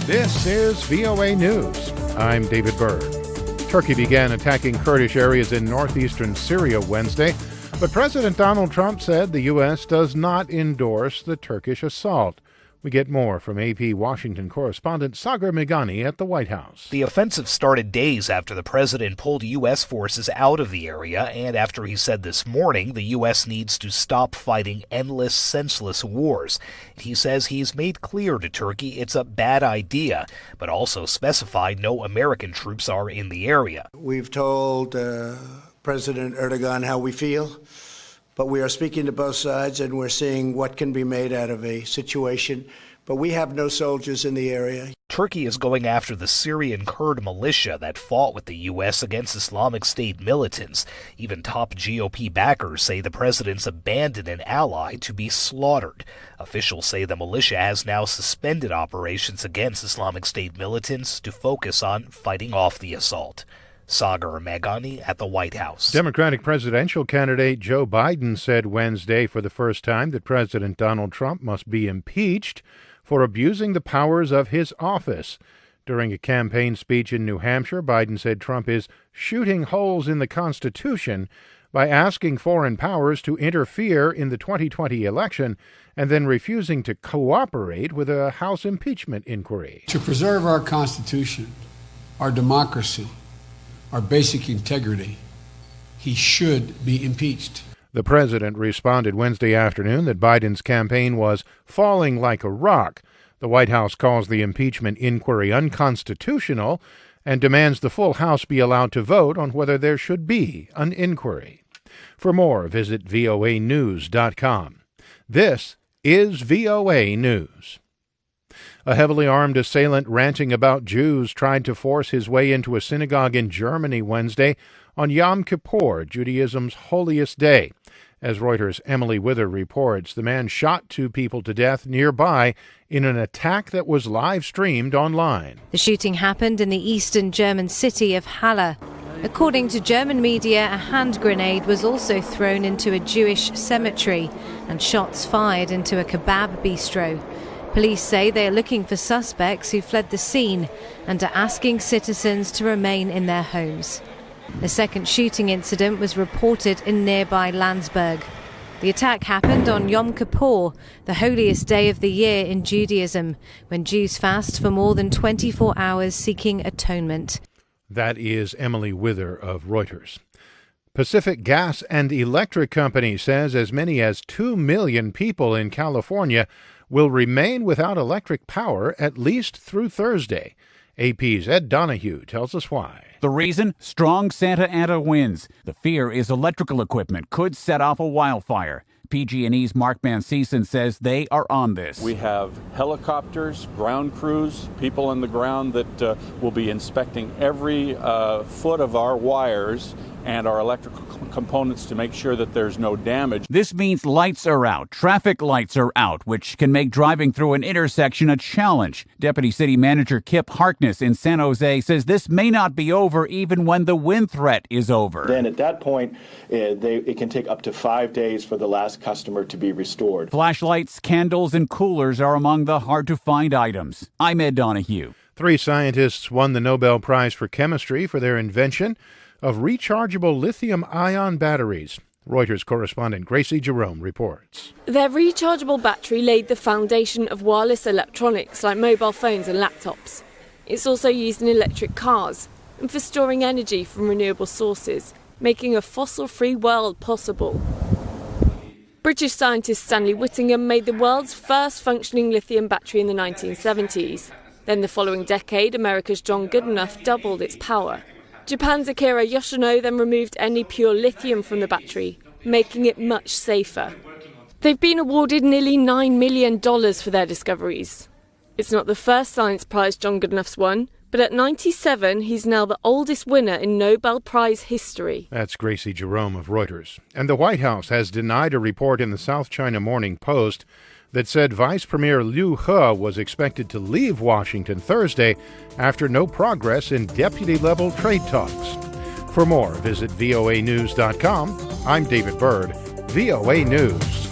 This is VOA News. I'm David Byrd. Turkey began attacking Kurdish areas in northeastern Syria Wednesday, but President Donald Trump said the U.S. does not endorse the Turkish assault. We get more from AP Washington correspondent Sagar Meghani at the White House. The offensive started days after the president pulled U.S. forces out of the area and after he said this morning the U.S. needs to stop fighting endless, senseless wars. He says he's made clear to Turkey it's a bad idea, but also specified no American troops are in the area. We've told President Erdogan how we feel, but we are speaking to both sides and we're seeing what can be made out of a situation. But we have no soldiers in the area. Turkey is going after the Syrian Kurd militia that fought with the U.S. against Islamic State militants. Even top GOP backers say the president's abandoned an ally to be slaughtered. Officials say the militia has now suspended operations against Islamic State militants to focus on fighting off the assault. Sagar Meghani at the White House. Democratic presidential candidate Joe Biden said Wednesday for the first time that President Donald Trump must be impeached for abusing the powers of his office. During a campaign speech in New Hampshire, Biden said Trump is shooting holes in the Constitution by asking foreign powers to interfere in the 2020 election and then refusing to cooperate with a House impeachment inquiry. To preserve our Constitution, our democracy, our basic integrity, he should be impeached. The president responded Wednesday afternoon that Biden's campaign was falling like a rock. The White House calls the impeachment inquiry unconstitutional and demands the full House be allowed to vote on whether there should be an inquiry. For more, visit voanews.com. This is VOA News. A heavily armed assailant ranting about Jews tried to force his way into a synagogue in Germany Wednesday on Yom Kippur, Judaism's holiest day. As Reuters' Emily Wither reports, the man shot two people to death nearby in an attack that was live-streamed online. The shooting happened in the eastern German city of Halle. According to German media, a hand grenade was also thrown into a Jewish cemetery and shots fired into a kebab bistro. Police say they are looking for suspects who fled the scene and are asking citizens to remain in their homes. A second shooting incident was reported in nearby Landsberg. The attack happened on Yom Kippur, the holiest day of the year in Judaism, when Jews fast for more than 24 hours seeking atonement. That is Emily Wither of Reuters. Pacific Gas and Electric Company says as many as 2 million people in California will remain without electric power at least through Thursday. AP's Ed Donahue tells us why. The reason? Strong Santa Ana winds. The fear is electrical equipment could set off a wildfire. PG&E's Mark Mancieson says they are on this. We have helicopters, ground crews, people on the ground that will be inspecting every foot of our wires and our electrical components to make sure that there's no damage. This means lights are out, traffic lights are out, which can make driving through an intersection a challenge. Deputy City Manager Kip Harkness in San Jose says this may not be over even when the wind threat is over. Then at that point, it can take up to 5 days for the last customer to be restored. Flashlights, candles, and coolers are among the hard-to-find items. I'm Ed Donahue. 3 scientists won the Nobel Prize for Chemistry for their invention of rechargeable lithium-ion batteries. Reuters correspondent Gracie Jerome reports. Their rechargeable battery laid the foundation of wireless electronics like mobile phones and laptops. It's also used in electric cars and for storing energy from renewable sources, making a fossil-free world possible. British scientist Stanley Whittingham made the world's first functioning lithium battery in the 1970s. Then the following decade, America's John Goodenough doubled its power. Japan's Akira Yoshino then removed any pure lithium from the battery, making it much safer. They've been awarded nearly $9 million for their discoveries. It's not the first science prize John Goodenough's won, but at 97, he's now the oldest winner in Nobel Prize history. That's Gracie Jerome of Reuters. And the White House has denied a report in the South China Morning Post that said Vice Premier Liu He was expected to leave Washington Thursday after no progress in deputy-level trade talks. For more, visit voanews.com. I'm David Byrd, VOA News.